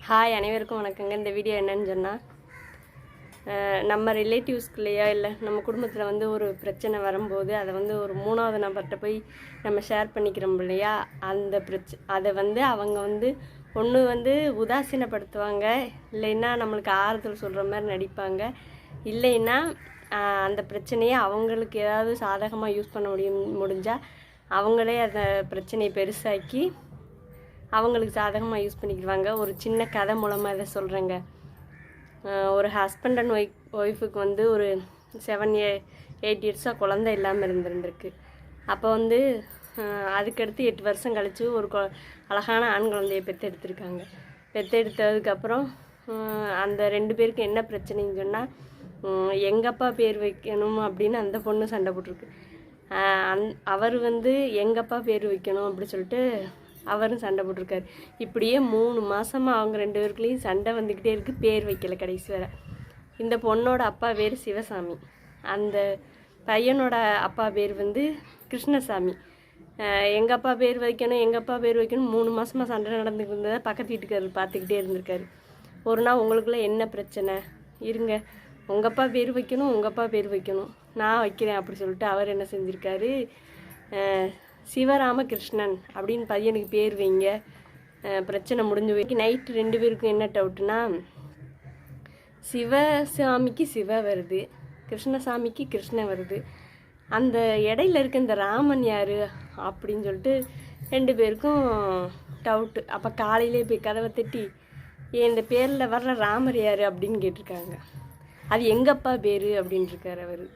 Hi அனைவருக்கும் வணக்கங்க. இந்த வீடியோ என்னன்னு சொன்னால், நம்ம ரிலேட்டிவ்ஸ்குள்ளேயோ இல்லை நம்ம குடும்பத்தில் வந்து ஒரு பிரச்சனை வரும்போது அதை வந்து ஒரு மூணாவது நபர்கிட்ட போய் நம்ம ஷேர் பண்ணிக்கிறோம் இல்லையா, அந்த அதை வந்து அவங்க வந்து ஒன்று வந்து உதாசீனப்படுத்துவாங்க, இல்லைன்னா நம்மளுக்கு ஆறுதல் சொல்கிற மாதிரி நடிப்பாங்க, இல்லைன்னா அந்த பிரச்சனையை அவங்களுக்கு ஏதாவது சாதகமாக யூஸ் பண்ண முடிஞ்சால் அவங்களே அந்த பிரச்சனையை பெருசாக்கி அவங்களுக்கு சாதகமாக யூஸ் பண்ணிக்கிடுவாங்க. ஒரு சின்ன கதை மூலமாக இதை சொல்கிறேங்க. ஒரு ஹஸ்பண்ட் அண்ட் ஒய்ஃபுக்கு வந்து ஒரு 7-8 இயர்ஸாக குழந்தை இல்லாமல் இருந்திருக்கு. அப்போ வந்து அதுக்கடுத்து 8 வருஷம் கழித்து ஒரு அழகான ஆண் குழந்தையை பெற்றெடுத்திருக்காங்க. பெற்றெடுத்ததுக்கப்புறம் அந்த 2 பேருக்கு என்ன பிரச்சனைன்னு சொன்னால், எங்கப்பா பேர் வைக்கணும் அப்படின்னு அந்த பொண்ணு சண்டை போட்டிருக்கு. அவர் வந்து எங்கப்பா பேர் வைக்கணும் அப்படி சொல்லிட்டு அவரும் சண்டை போட்டிருக்காரு. இப்படியே 3 மாதமாக அவங்க 2 பேருக்குள்ளேயும் சண்டை வந்துக்கிட்டே இருக்குது. பேர் வைக்கல கடைசி வரை. இந்த பொண்ணோட அப்பா பேர் சிவசாமி, அந்த பையனோட அப்பா பேர் வந்து கிருஷ்ணசாமி. எங்கள் அப்பா பேர் வைக்கணும் எங்கள் அப்பா பேர் வைக்கணும் 3 மாதமாக சண்டை நடந்துக்கிட்டு இருந்ததை பக்கத்து வீட்டுக்காரர் பார்த்துக்கிட்டே இருந்திருக்காரு. ஒரு நாள் உங்களுக்குள்ளே என்ன பிரச்சனை இருங்க, உங்கள் அப்பா பேர் வைக்கணும் உங்கள் அப்பா பேர் வைக்கணும் நான் வைக்கிறேன் அப்படி சொல்லிட்டு அவர் என்ன செஞ்சுருக்காரு, சிவராமகிருஷ்ணன் அப்படின்னு பையனுக்கு பேர் வைங்க, பிரச்சனை முடிஞ்சு போய். நைட்டு 2 பேருக்கும் என்ன டவுட்டுனா, சிவசாமிக்கு சிவ வருது, கிருஷ்ணசாமிக்கு கிருஷ்ண வருது, அந்த இடையில இருக்க இந்த ராமன் யார் அப்படின்னு சொல்லிட்டு 2 பேருக்கும் டவுட்டு. அப்போ காலையிலே போய் கதவை தட்டி, இந்த பேரில் வர்ற ராமர் யார் அப்படின்னு கேட்டிருக்காங்க. அது எங்கப்பா பேர் அப்படின்ட்டுருக்கார் அவர்.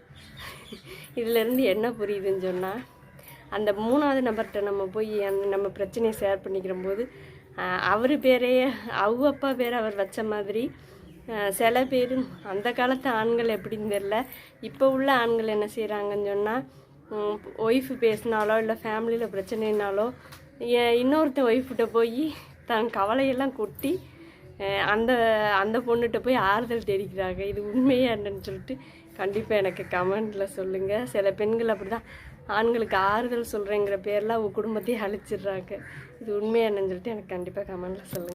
இதிலேருந்து என்ன புரியுதுன்னு சொன்னால், அந்த 3வது நபர்கிட்ட நம்ம போய் நம்ம பிரச்சனையை ஷேர் பண்ணிக்கிற போது அவர் பேரே அப்பா பேரை அவர் வச்ச மாதிரி சில பேர் அந்த காலத்து ஆண்கள் எப்படின்னு தெரில, இப்போ உள்ள ஆண்கள் என்ன செய்கிறாங்கன்னு சொன்னால், ஒய்ஃபு பேசினாலோ இல்லை ஃபேமிலியில் பிரச்சனைனாலோ இன்னொருத்தன் ஒய்ஃப்கிட்ட போய் தன் கவலையெல்லாம் கொட்டி அந்த அந்த பொண்ணுகிட்ட போய் ஆறுதல் தெரிவிக்கிறாங்க. இது உண்மையாக என்னன்னு சொல்லிட்டு கண்டிப்பாக எனக்கு கமெண்டில் சொல்லுங்கள். சில பெண்கள் அப்படி தான் ஆண்களுக்கு ஆறுதல் சொல்கிறேங்கிற பேரில் அவங்க குடும்பத்தையே அழிச்சிடுறாங்க. இது உண்மையாக என்னன்னு சொல்லிட்டு எனக்கு கண்டிப்பாக கமெண்டில் சொல்லுங்கள்.